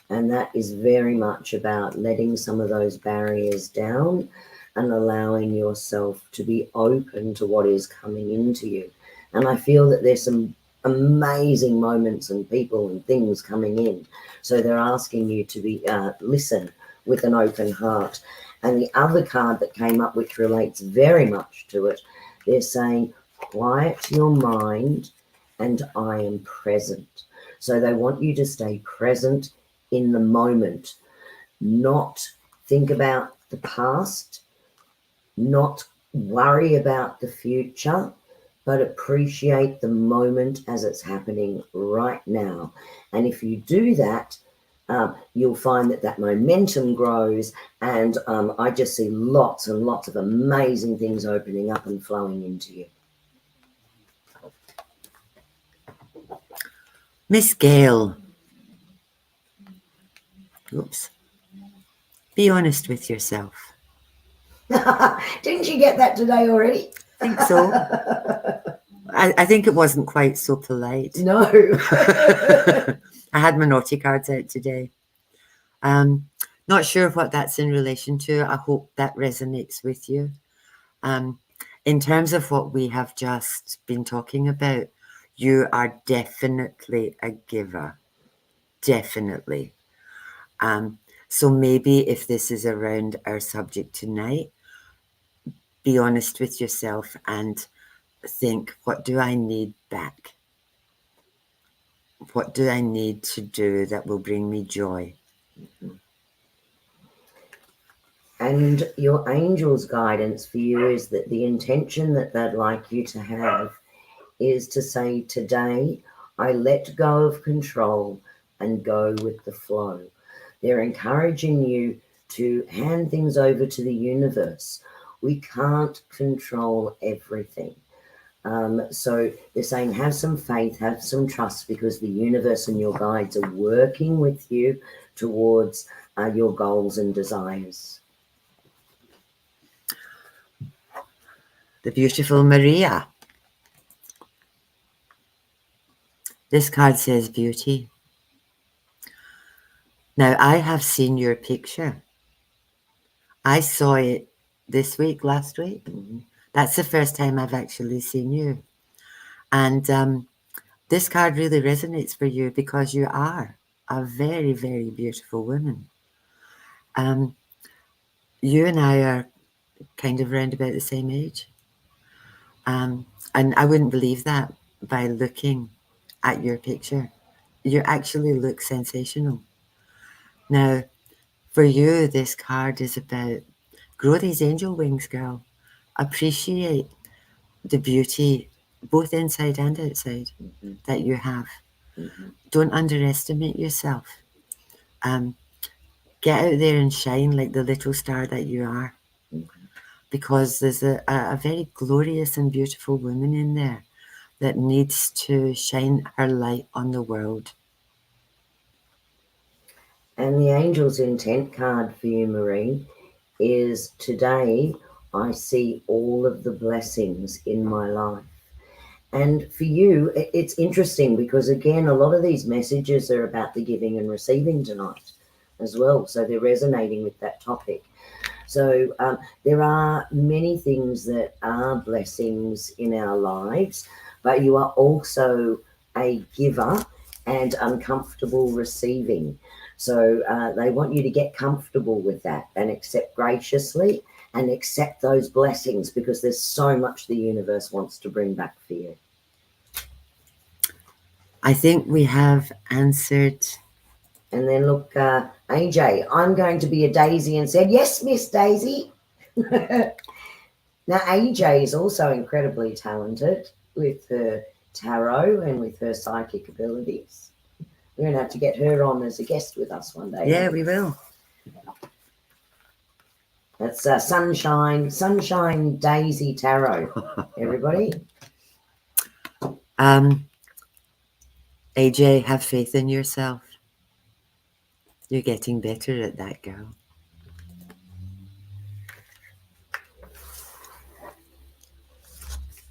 And that is very much about letting some of those barriers down and allowing yourself to be open to what is coming into you. And I feel that there's some amazing moments and people and things coming in. So they're asking you to be listen with an open heart. And the other card that came up, which relates very much to it, they're saying, quiet your mind and I am present. So they want you to stay present in the moment, not think about the past, not worry about the future, but appreciate the moment as it's happening right now. And if you do that, you'll find that momentum grows, and I just see lots and lots of amazing things opening up and flowing into you. Miss Gail. Oops. Be honest with yourself. Didn't you get that today already? I think so. I think it wasn't quite so polite. No. I had my naughty cards out today. Not sure what that's in relation to. I hope that resonates with you. In terms of what we have just been talking about, you are definitely a giver. Definitely. So maybe if this is around our subject tonight, be honest with yourself and think, what do I need back? What do I need to do that will bring me joy? And your angel's guidance for you is that the intention that they'd like you to have is to say, today I let go of control and go with the flow. They're encouraging you to hand things over to the universe. We can't control everything. So they're saying, have some faith, have some trust, because the universe and your guides are working with you towards your goals and desires. The beautiful Maria. This card says beauty. Now, I have seen your picture. I saw it this week, last week. Mhm. That's the first time I've actually seen you. And this card really resonates for you because you are a very, very beautiful woman. Um, you and I are kind of around about the same age. And I wouldn't believe that by looking at your picture. You actually look sensational. Now, for you, this card is about grow these angel wings, girl. Appreciate the beauty, both inside and outside, Mhm. that you have. Mhm. Don't underestimate yourself. Um, get out there and shine like the little star that you are, Mhm. because there's a very glorious and beautiful woman in there that needs to shine her light on the world. And the angel's intent card for you, Marie, is today I see all of the blessings in my life. And for you, it's interesting because, again, a lot of these messages are about the giving and receiving tonight as well. So they're resonating with that topic. So there are many things that are blessings in our lives, but you are also a giver and uncomfortable receiving. So they want you to get comfortable with that and accept graciously and accept those blessings, because there's so much the universe wants to bring back for you. I think we have answered. And then look, AJ, I'm going to be a daisy, and said, yes, Miss Daisy. Now, AJ is also incredibly talented with her tarot and with her psychic abilities. We're going to have to get her on as a guest with us one day. Yeah, we will. That's Sunshine Daisy Tarot, everybody. AJ, have faith in yourself. You're getting better at that, girl.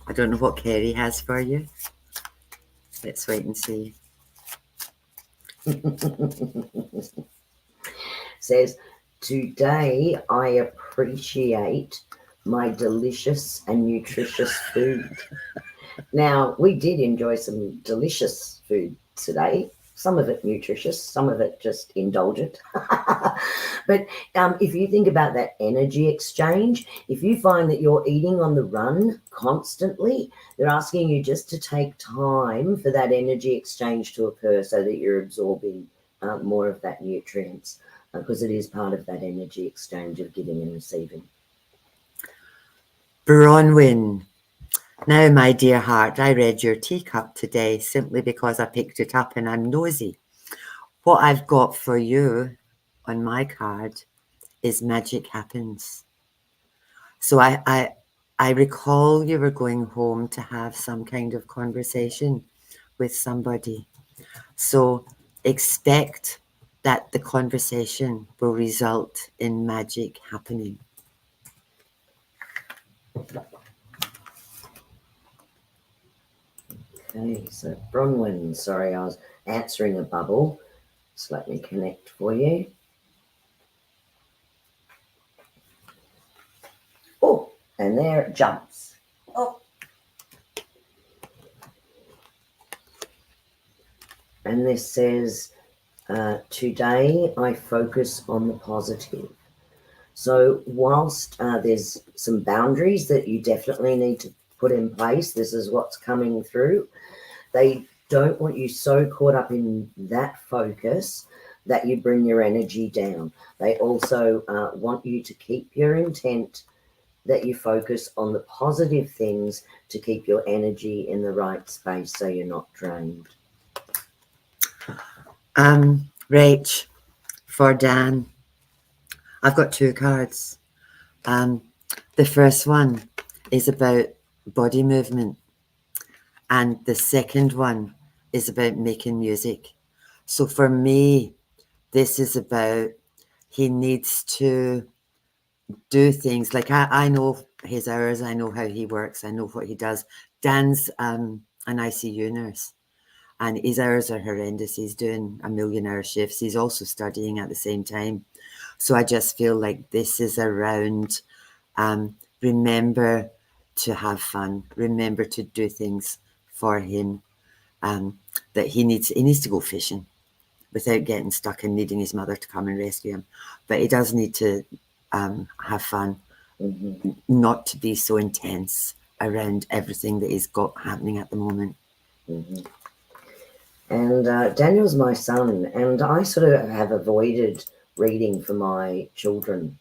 I don't know what Kerrie has for you. Let's wait and see. Says, today I appreciate my delicious and nutritious food. Now, we did enjoy some delicious food today. Some of it nutritious, some of it just indulgent. But if you think about that energy exchange, if you find that you're eating on the run constantly, they're asking you just to take time for that energy exchange to occur so that you're absorbing more of that nutrients, because it is part of that energy exchange of giving and receiving. Bronwyn. Now, my dear heart, I read your teacup today simply because I picked it up and I'm nosy. What I've got for you on my card is magic happens. So I recall you were going home to have some kind of conversation with somebody. So expect that the conversation will result in magic happening. Okay, so Bronwyn, sorry, I was answering a bubble. Just let me connect for you. Oh, and there it jumps. Oh. And this says, today I focus on the positive. So whilst there's some boundaries that you definitely need to put in place, this is what's coming through. They don't want you so caught up in that focus that you bring your energy down. They also want you to keep your intent, that you focus on the positive things to keep your energy in the right space so you're not drained. Rach, for Dan, I've got two cards. The first one is about body movement, and the second one is about making music. So for me, this is about he needs to do things like I know his hours, I know how he works, I know what he does. Dan's an ICU nurse, and his hours are horrendous. He's doing 1,000,000-hour shifts. He's also studying at the same time. So I just feel like this is around Remember to have fun. Remember to do things for him that he needs to go fishing without getting stuck and needing his mother to come and rescue him. But he does need to have fun, not to be so intense around everything that he's got happening at the moment. And Daniel's my son, and I sort of have avoided reading for my children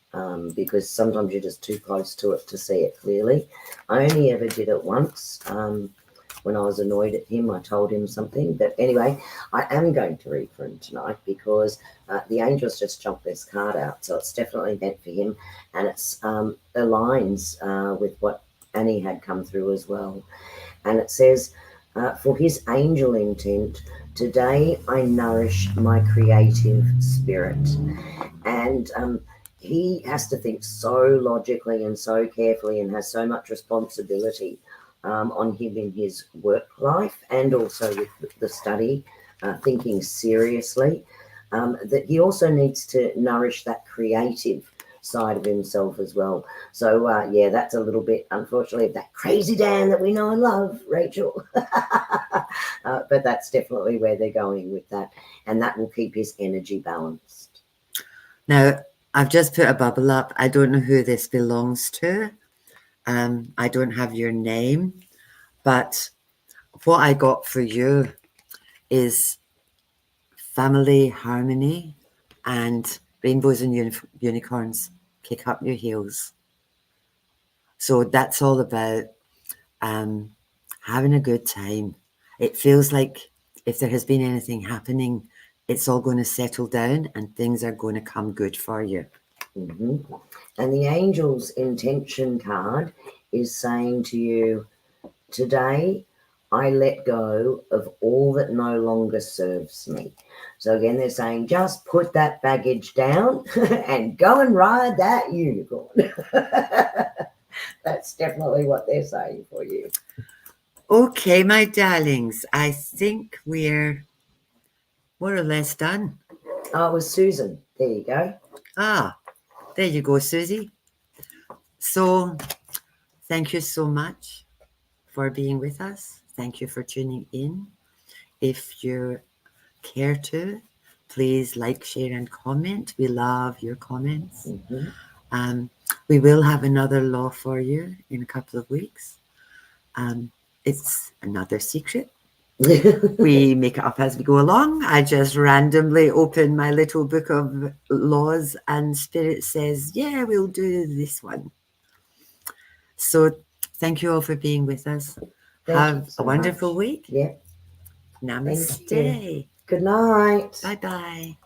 because sometimes you're just too close to it to see it clearly. I only ever did it once. When I was annoyed at him, I told him something. But anyway, I am going to read for him tonight because the angels just jumped this card out. So it's definitely meant for him. And it aligns with what Annie had come through as well. And it says, for his angel intent, today I nourish my creative spirit. And he has to think so logically and so carefully and has so much responsibility on him in his work life and also with the study, thinking seriously, that he also needs to nourish that creative side of himself as well. So yeah, that's a little bit, unfortunately, that crazy Dan that we know and love, Rachel. But that's definitely where they're going with that, and that will keep his energy balanced. Now, I've just put a bubble up. I don't know who this belongs to. I don't have your name, but what I got for you is family harmony and rainbows and unicorns. Kick up your heels. So that's all about having a good time. It feels like if there has been anything happening, it's all going to settle down and things are going to come good for you. And the angel's intention card is saying to you, today I let go of all that no longer serves me. So again, they're saying, just put that baggage down and go and ride that unicorn. That's definitely what they're saying for you. Okay, my darlings, I think we're more or less done. Oh, it was Susan. There you go. Ah, there you go, Susie. So thank you so much for being with us. Thank you for tuning in. If you care to, please like, share, and comment. We love your comments. We will have another law for you in a couple of weeks. It's another secret. We make it up as we go along. I just randomly open my little book of laws and Spirit says, yeah, we'll do this one. So thank you all for being with us. Have a wonderful week. Yeah. Namaste. Good night. Bye-bye.